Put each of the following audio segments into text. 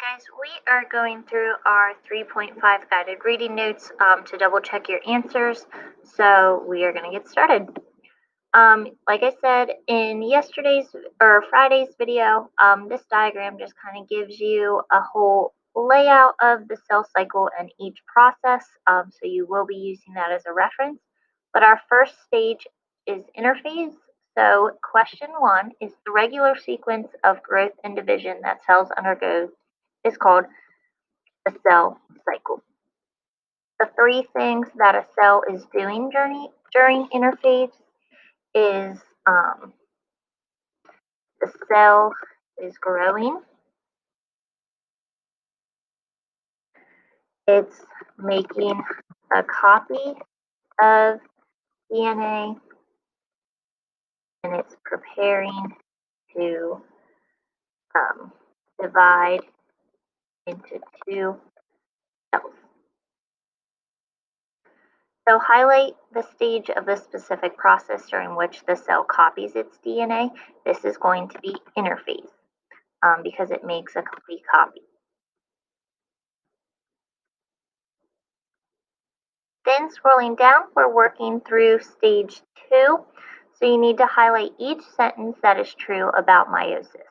Guys, we are going through our 3.5 guided reading notes to double check your answers. So we are going to get started. Like I said in yesterday's or Friday's video, this diagram just kind of gives you a whole layout of the cell cycle and each process. So you will be using that as a reference. But our first stage is interphase. So question 1 is the regular sequence of growth and division that cells undergo is called the cell cycle. The three things that a cell is doing during interphase is the cell is growing, it's making a copy of DNA, and it's preparing to divide into two cells. So highlight the stage of the specific process during which the cell copies its DNA. This is going to be interphase because it makes a complete copy. Then scrolling down, we're working through stage 2. So you need to highlight each sentence that is true about meiosis.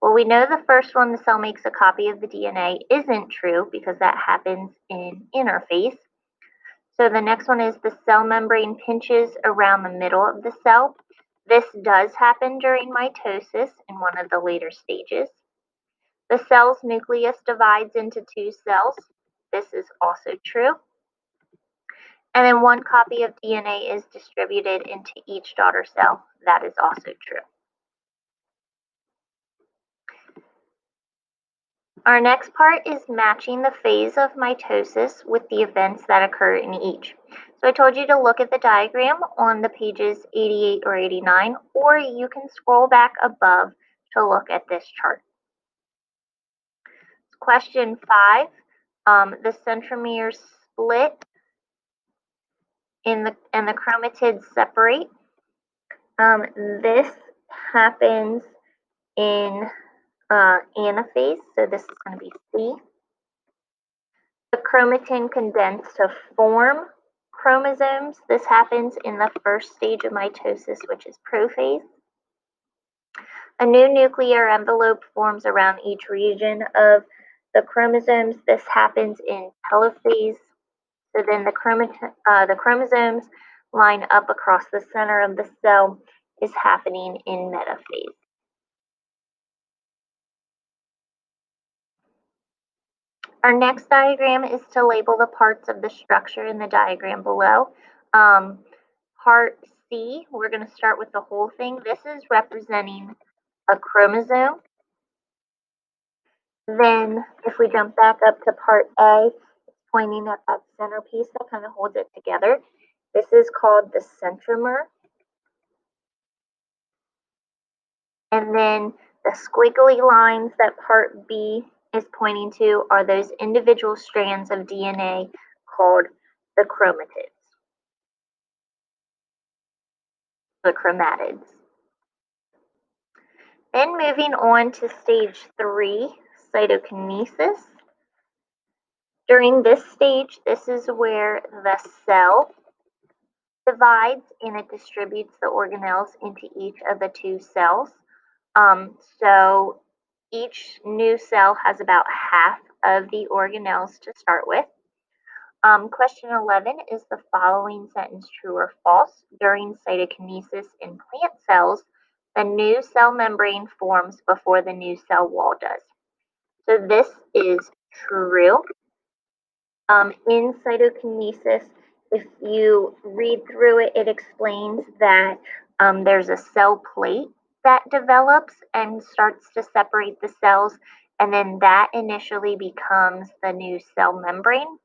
Well, we know the first one, the cell makes a copy of the DNA, isn't true because that happens in interphase. So the next one is the cell membrane pinches around the middle of the cell. This does happen during mitosis in one of the later stages. The cell's nucleus divides into two cells. This is also true. And then one copy of DNA is distributed into each daughter cell. That is also true. Our next part is matching the phase of mitosis with the events that occur in each. So I told you to look at the diagram on the pages 88 or 89, or you can scroll back above to look at this chart. Question 5, the centromeres split and the chromatids separate. This happens in anaphase, so this is going to be C. The chromatin condense to form chromosomes. This happens in the first stage of mitosis, which is prophase. A new nuclear envelope forms around each region of the chromosomes. This happens in telophase. So then the chromosomes line up across the center of the cell is happening in metaphase. Our next diagram is to label the parts of the structure in the diagram below. Part C, we're going to start with the whole thing. This is representing a chromosome. Then if we jump back up to part A, it's pointing at that centerpiece that kind of holds it together. This is called the centromer. And then the squiggly lines that part B is pointing to are those individual strands of DNA called the chromatids, the chromatids. Then moving on to stage 3, cytokinesis. During this stage, this is where the cell divides and it distributes the organelles into each of the two cells. So each new cell has about half of the organelles to start with. Question 11 is the following sentence true or false? During cytokinesis in plant cells, the new cell membrane forms before the new cell wall does. So this is true. In cytokinesis, if you read through it, it explains that there's a cell plate that develops and starts to separate the cells, and then that initially becomes the new cell membrane,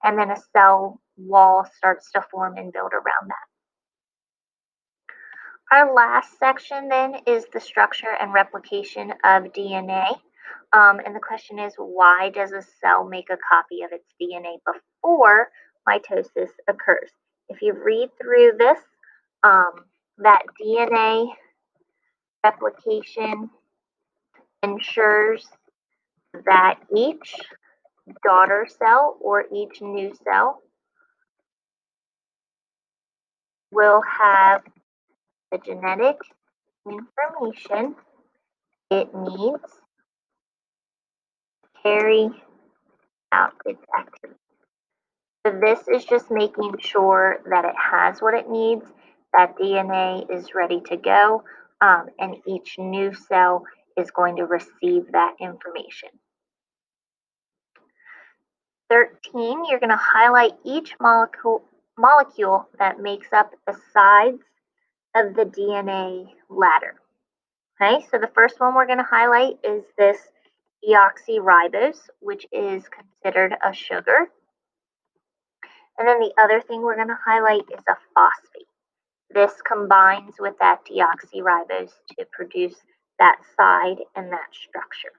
and then a cell wall starts to form and build around that. Our last section then is the structure and replication of DNA. And the question is, why does a cell make a copy of its DNA before mitosis occurs? If you read through this, that DNA replication ensures that each daughter cell or each new cell will have the genetic information it needs to carry out its activity. So this is just making sure that it has what it needs, that DNA is ready to go, and each new cell is going to receive that information. 13, you're going to highlight each molecule that makes up the sides of the DNA ladder. Okay, so the first one we're going to highlight is this deoxyribose, which is considered a sugar. And then the other thing we're going to highlight is a phosphate. This combines with that deoxyribose to produce that side and that structure.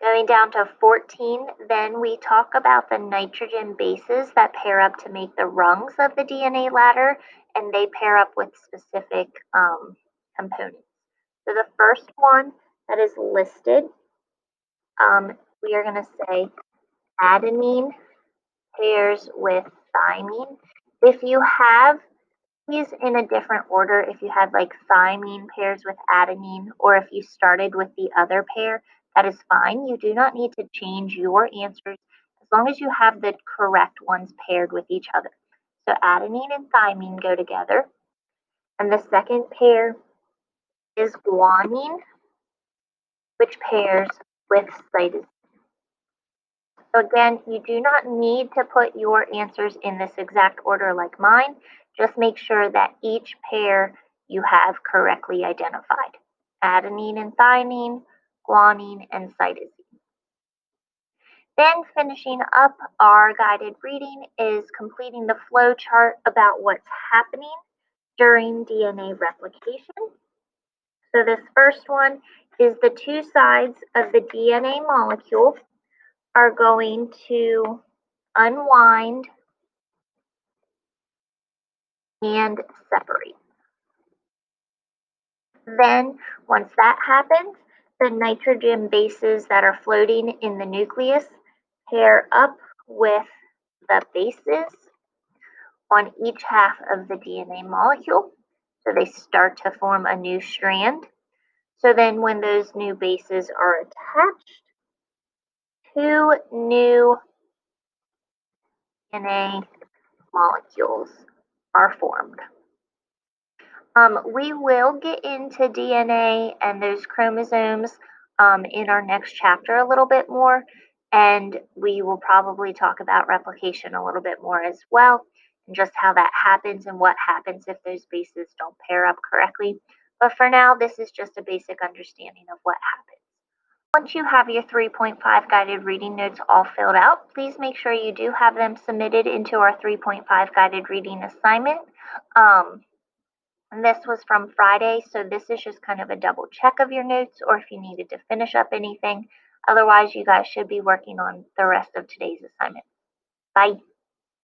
Going down to 14, then we talk about the nitrogen bases that pair up to make the rungs of the DNA ladder, and they pair up with specific components. So the first one that is listed, we are going to say adenine pairs with thymine. If you have these in a different order, if you had like thymine pairs with adenine, or if you started with the other pair, that is fine. You do not need to change your answers as long as you have the correct ones paired with each other. So adenine and thymine go together. And the second pair is guanine, which pairs with cytosine. So again, you do not need to put your answers in this exact order like mine. Just make sure that each pair you have correctly identified. Adenine and thymine, guanine and cytosine. Then finishing up our guided reading is completing the flow chart about what's happening during DNA replication. So this first one is the two sides of the DNA molecule are going to unwind and separate. Then, once that happens, the nitrogen bases that are floating in the nucleus pair up with the bases on each half of the DNA molecule. So they start to form a new strand. So then when those new bases are attached, two new DNA molecules are formed. We will get into DNA and those chromosomes in our next chapter a little bit more, and we will probably talk about replication a little bit more as well, and just how that happens and what happens if those bases don't pair up correctly. But for now, this is just a basic understanding of what happens. Once you have your 3.5 guided reading notes all filled out, please make sure you do have them submitted into our 3.5 guided reading assignment. And this was from Friday, so this is just kind of a double check of your notes or if you needed to finish up anything. Otherwise, you guys should be working on the rest of today's assignment. Bye.